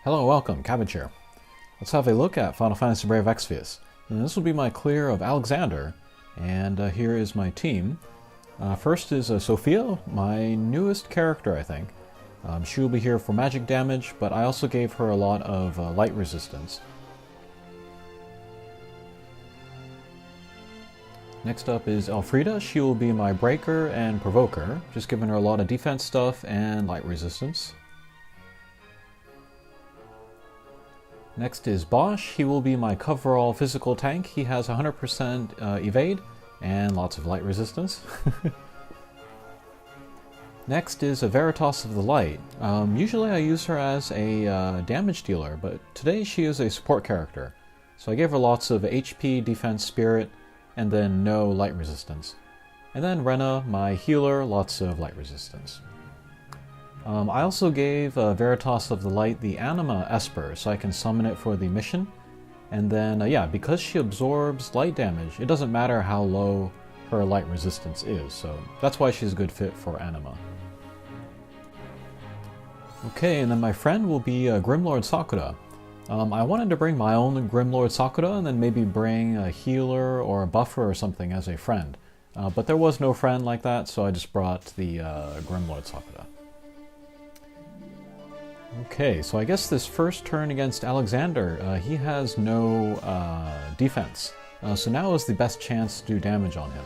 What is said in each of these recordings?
Hello, welcome, Cabbage here. Let's have a look at Final Fantasy Brave Exvius. And this will be my clear of Alexander, and here is my team. First is Sophia, my newest character, I think. She will be here for magic damage, but I also gave her a lot of light resistance. Next up is Elfrida. She will be my breaker and provoker, just giving her a lot of defense stuff and light resistance. Next is Bosch. He will be my coverall physical tank. He has 100% evade and lots of light resistance. Next is a Veritas of the Light. Usually I use her as a damage dealer, but today she is a support character. So I gave her lots of HP, defense, spirit, and then no light resistance. And then Rena, my healer, lots of light resistance. I also gave Veritas of the Light the Anima Esper, so I can summon it for the mission. And then, yeah, because she absorbs light damage, it doesn't matter how low her light resistance is, so that's why she's a good fit for Anima. Okay, and then my friend will be Grimlord Sakura. I wanted to bring my own Grimlord Sakura and then maybe bring a healer or a buffer or something as a friend. But there was no friend like that, so I just brought the Grimlord Sakura. Okay, so I guess this first turn against Alexander, he has no defense. So now is the best chance to do damage on him.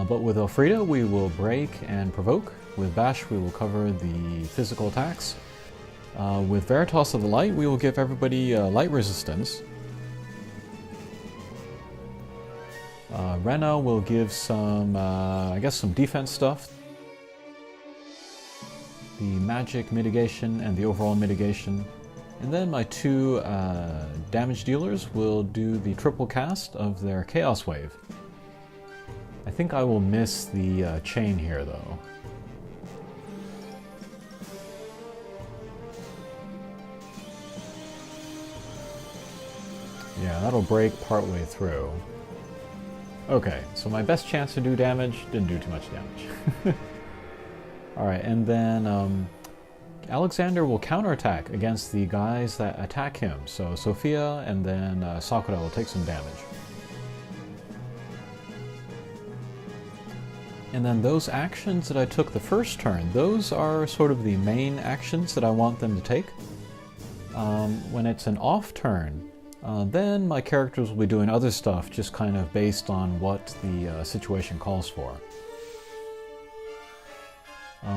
But with Elfrida, we will break and provoke. With Bash, we will cover the physical attacks. With Veritas of the Light, we will give everybody light resistance. Rena will give some, I guess, some defense stuff. The magic mitigation and the overall mitigation. And then my two damage dealers will do the triple cast of their Chaos Wave. I think I will miss the chain here though. Yeah, that'll break partway through. Okay, so my best chance to do damage didn't do too much damage. Alright, and then Alexander will counterattack against the guys that attack him. So Sophia and then Sakura will take some damage. And then those actions that I took the first turn, those are sort of the main actions that I want them to take. When it's an off turn, then my characters will be doing other stuff just kind of based on what the situation calls for.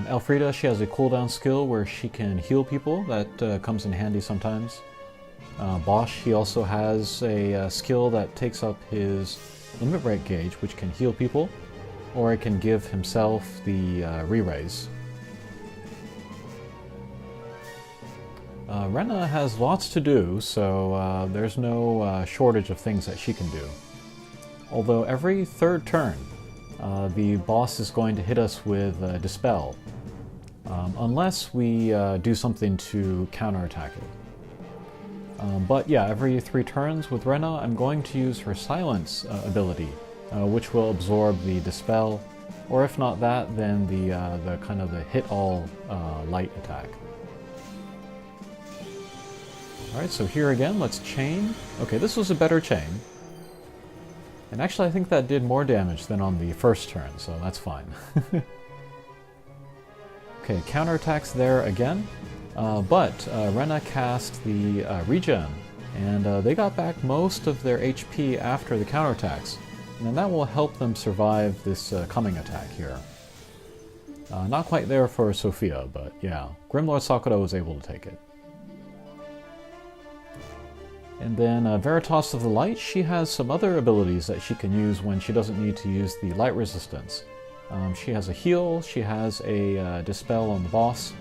Elfrida, she has a cooldown skill where she can heal people. That comes in handy sometimes. Bosch, he also has a skill that takes up his limit break gauge, which can heal people, or it can give himself the re-raise. Rena has lots to do, so there's no shortage of things that she can do. Although every third turn, the boss is going to hit us with Dispel, unless we do something to counterattack it. But yeah, every 3 turns with Rena, I'm going to use her Silence ability, which will absorb the Dispel, or if not that, then the kind of the hit-all light attack. Alright, so here again, let's chain. Okay, this was a better chain. And actually I think that did more damage than on the first turn, so that's fine. Okay, counterattacks there again. But Rena cast the regen, and they got back most of their HP after the counterattacks. And then that will help them survive this coming attack here. Not quite there for Sophia, but yeah, Grimlord Sakura was able to take it. And then Veritas of the Light, she has some other abilities that she can use when she doesn't need to use the light resistance. She has a heal, she has a Dispel on the boss.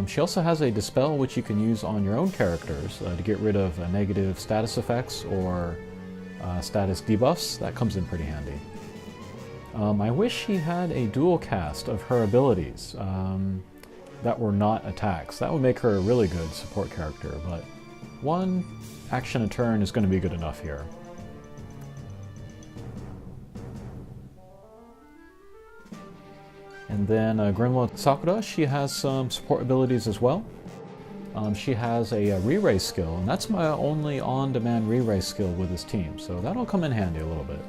She also has a Dispel which you can use on your own characters to get rid of negative status effects or status debuffs. That comes in pretty handy. I wish she had a dual cast of her abilities that were not attacks. That would make her a really good support character, but one action a turn is going to be good enough here. And then Grimlord Sakura, she has some support abilities as well. she has a re-raise skill, and that's my only on-demand re-raise skill with this team, so that'll come in handy a little bit.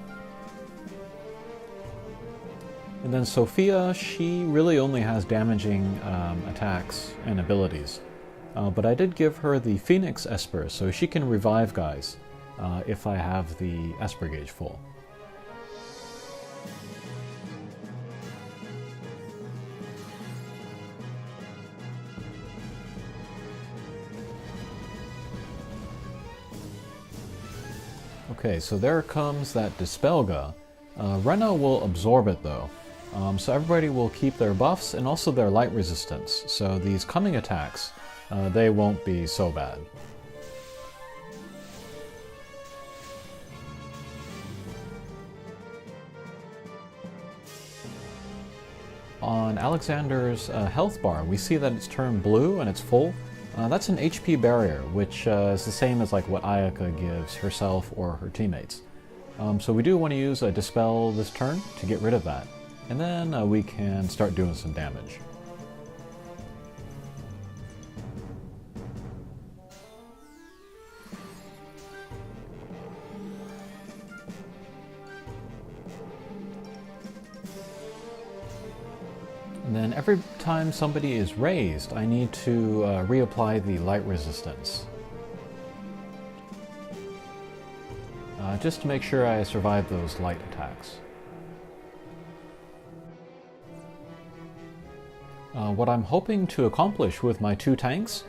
And then Sophia, she really only has damaging attacks and abilities. But I did give her the Phoenix Esper, so she can revive guys if I have the Esper gauge full. Okay, so there comes that Dispelga. Rena will absorb it though. So everybody will keep their buffs and also their light resistance. So these coming attacks, they won't be so bad. On Alexander's health bar, we see that it's turned blue and it's full. That's an HP barrier, which is the same as like what Ayaka gives herself or her teammates. So we do want to use a Dispel this turn to get rid of that. And then we can start doing some damage. And then every time somebody is raised, I need to reapply the light resistance. Just to make sure I survive those light attacks. What I'm hoping to accomplish with my two tanks,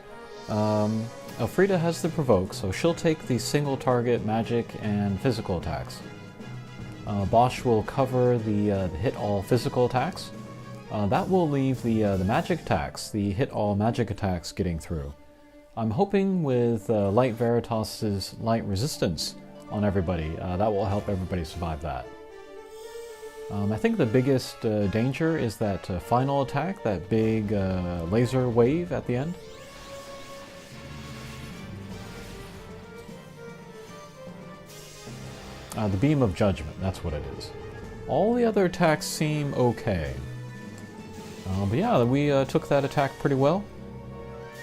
Elfrida has the provoke, so she'll take the single target magic and physical attacks. Bosch will cover the hit all physical attacks. That will leave the magic attacks, the hit all magic attacks getting through. I'm hoping with Light Veritas's light resistance on everybody, that will help everybody survive that. I think the biggest danger is that final attack, that big laser wave at the end. The Beam of Judgment, that's what it is. All the other attacks seem okay. But yeah, we took that attack pretty well.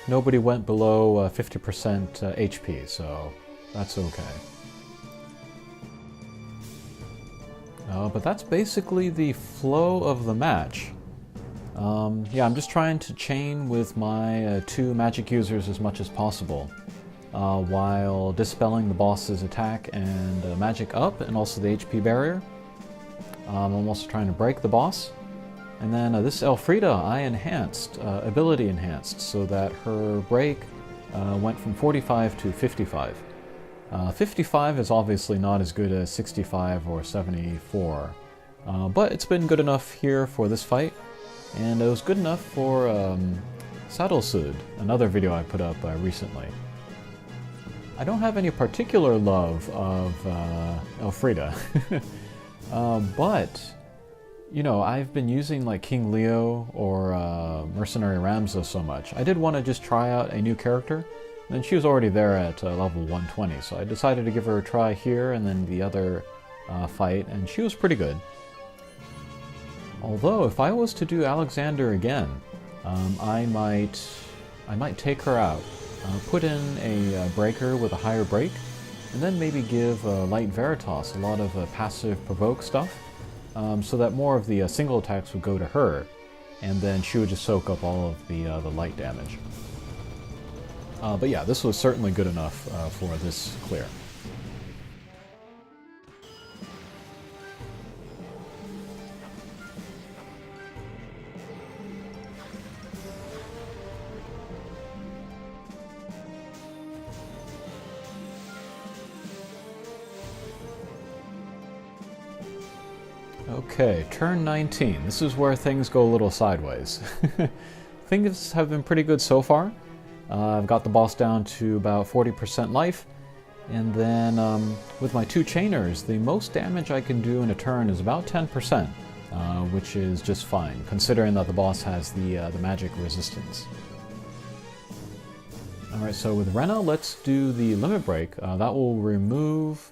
Nobody went below 50% HP, so that's okay. But that's basically the flow of the match. Yeah, I'm just trying to chain with my two magic users as much as possible, while dispelling the boss's attack and magic up, and also the HP barrier. I'm also trying to break the boss. And then this Elfrida I enhanced, ability enhanced, so that her break went from 45 to 55. 55 is obviously not as good as 65 or 74, but it's been good enough here for this fight, and it was good enough for Saddlesud, another video I put up recently. I don't have any particular love of Elfrida, but, you know, I've been using like King Leo or Mercenary Ramza so much. I did want to just try out a new character. And she was already there at level 120, so I decided to give her a try here and then the other fight, and she was pretty good. Although, if I was to do Alexander again, I might take her out, put in a breaker with a higher break, and then maybe give Light Veritas a lot of passive provoke stuff, so that more of the single attacks would go to her, and then she would just soak up all of the light damage. But yeah, this was certainly good enough for this clear. Okay, turn 19. This is where things go a little sideways. Things have been pretty good so far. I've got the boss down to about 40% life, and then with my two chainers, the most damage I can do in a turn is about 10%, which is just fine, considering that the boss has the magic resistance. Alright, so with Rena, let's do the limit break. That will remove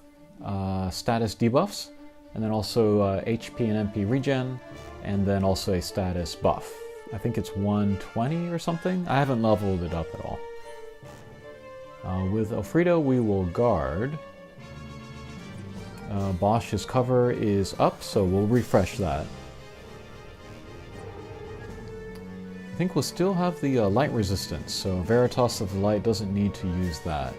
status debuffs, and then also HP and MP regen, and then also a status buff. I think it's 120 or something. I haven't leveled it up at all. With Elfrida, we will guard. Bosch's cover is up, so we'll refresh that. I think we'll still have the light resistance, so Veritas of the Light doesn't need to use that.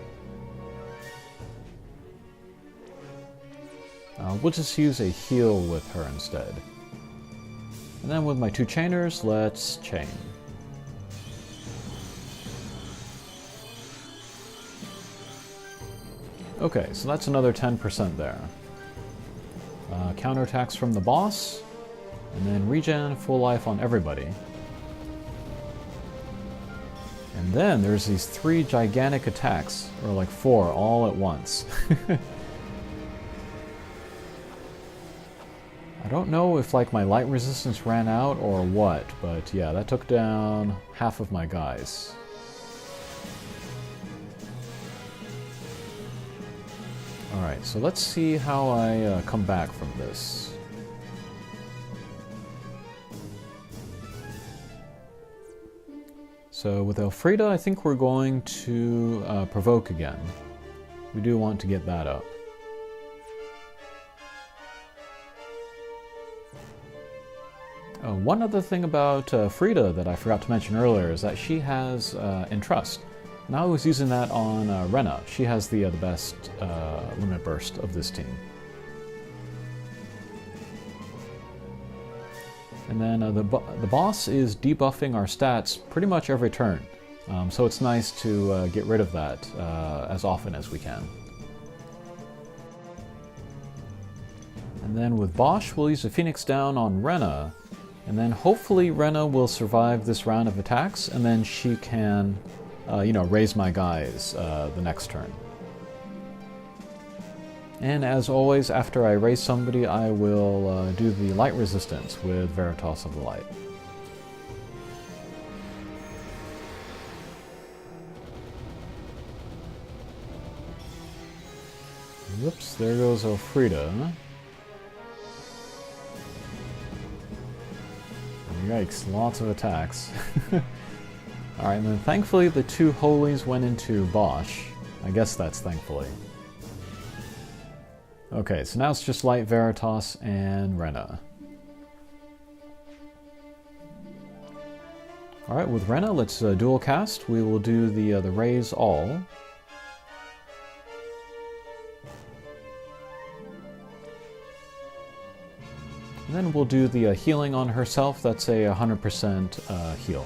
We'll just use a heal with her instead. And then with my 2 chainers, let's chain. Okay, so that's another 10% there. Counterattacks from the boss, and then regen full life on everybody. And then there's these 3 gigantic attacks, or like 4 all at once. I don't know if like my light resistance ran out or what, but yeah, that took down half of my guys. Alright, so let's see how I come back from this. So with Elfrida, I think we're going to provoke again. We do want to get that up. One other thing about Frida that I forgot to mention earlier is that she has Entrust. And I was using that on Rena. She has the best limit burst of this team. And then the boss is debuffing our stats pretty much every turn. So it's nice to get rid of that as often as we can. And then with Bosch, we'll use a Phoenix Down on Rena. And then hopefully Rena will survive this round of attacks, and then she can, raise my guys the next turn. And as always, after I raise somebody, I will do the light resistance with Veritas of the Light. Whoops, there goes Elfrida. Yikes, lots of attacks. Alright, and then thankfully the 2 holies went into Bosch. I guess that's thankfully. Okay, so now it's just Light, Veritas, and Rena. Alright, with Rena, let's dual cast. We will do the raise all. And then we'll do the healing on herself. That's a 100% heal.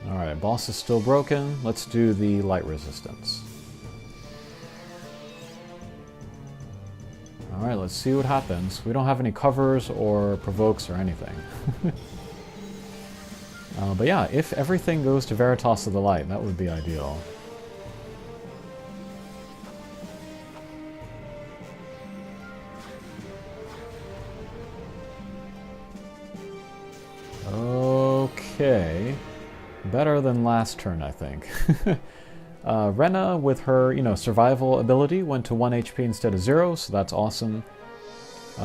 Alright, boss is still broken. Let's do the light resistance. Alright, let's see what happens. We don't have any covers or provokes or anything. But yeah, if everything goes to Veritas of the Light, that would be ideal. Okay. Better than last turn, I think. Rena, with her, survival ability, went to 1 HP instead of 0, so that's awesome.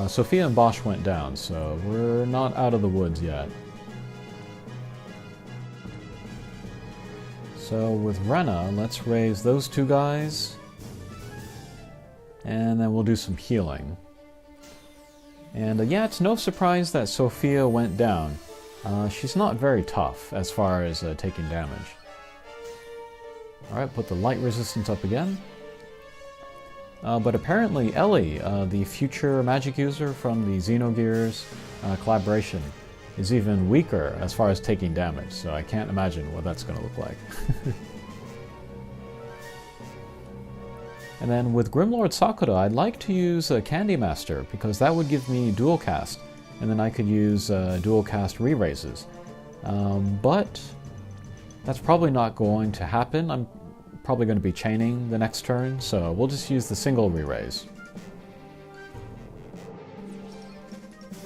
Sophia and Bosch went down, so we're not out of the woods yet. So with Rena, let's raise those 2 guys, and then we'll do some healing. And yeah, it's no surprise that Sophia went down. She's not very tough as far as taking damage. Alright, put the light resistance up again. But apparently Ellie, the future magic user from the Xenogears collaboration, is even weaker as far as taking damage, so I can't imagine what that's going to look like. And then with Grimlord Sakura, I'd like to use Candy Master, because that would give me dual cast, and then I could use dual cast re-raises. But that's probably not going to happen. I'm probably going to be chaining the next turn, so we'll just use the single re-raise.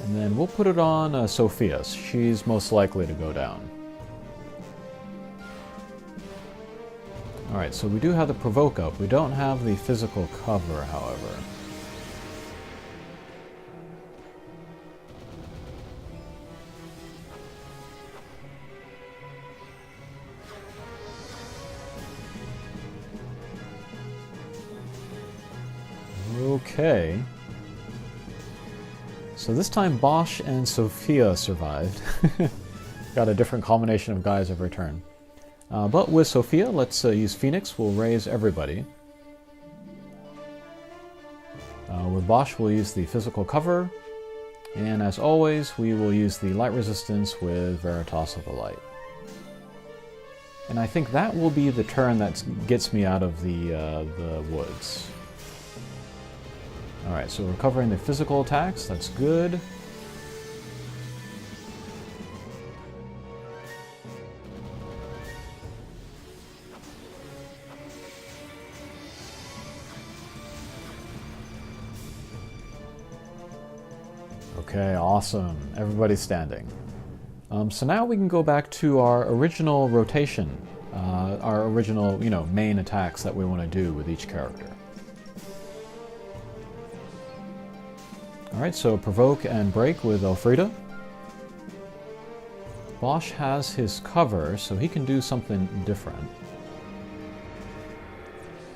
And then we'll put it on Sophia. She's most likely to go down. Alright, so we do have the provoke up. We don't have the physical cover, however. Okay. So this time Bosch and Sophia survived. Got a different combination of guys every turn. But with Sophia, let's use Phoenix. We'll raise everybody. With Bosch, we'll use the physical cover. And as always, we will use the light resistance with Veritas of the Light. And I think that will be the turn that gets me out of the woods. Alright, so we're covering the physical attacks. That's good. Okay, awesome. Everybody's standing. So now we can go back to our original rotation, our original, main attacks that we want to do with each character. Alright, so provoke and break with Elfrida. Bosch has his cover, so he can do something different.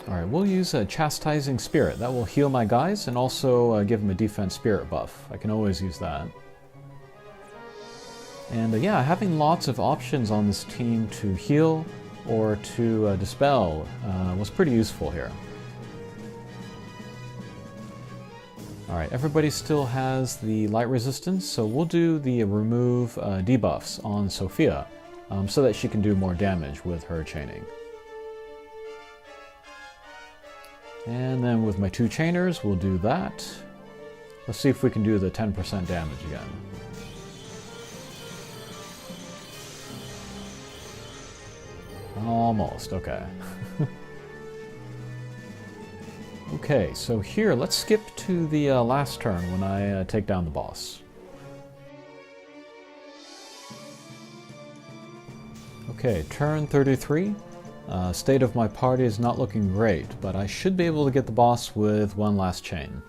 Alright, we'll use a Chastising Spirit. That will heal my guys and also give them a defense spirit buff. I can always use that. And yeah, having lots of options on this team to heal or to dispel was pretty useful here. Alright, everybody still has the light resistance, so we'll do the remove debuffs on Sophia so that she can do more damage with her chaining. And then with my 2 chainers, we'll do that. Let's see if we can do the 10% damage again. Almost, okay. Okay, so here, let's skip to the last turn when I take down the boss. Okay, turn 33. State of my party is not looking great, but I should be able to get the boss with one last chain.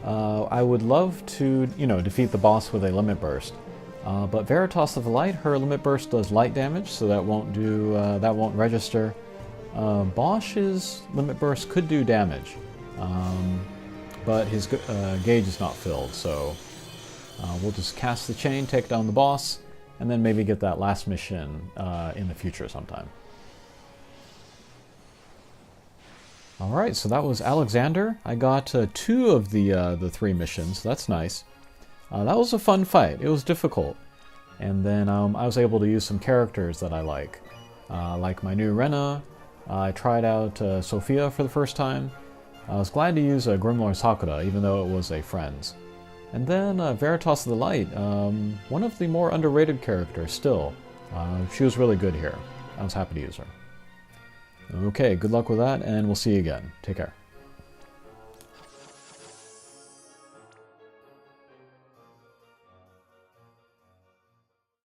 I would love to, defeat the boss with a limit burst. But Veritas of the Light, her limit burst does light damage, so that won't register. Bosch's limit burst could do damage, but his gauge is not filled, so we'll just cast the chain, take down the boss, and then maybe get that last mission in the future sometime. Alright, so that was Alexander. I got 2 of the 3 missions, so that's nice. That was a fun fight. It was difficult. And then I was able to use some characters that I like my new Rena. I tried out Sophia for the first time. I was glad to use Grimoire Sakura, even though it was a friend's. And then Veritas of the Light, one of the more underrated characters still. She was really good here. I was happy to use her. Okay, good luck with that, and we'll see you again. Take care.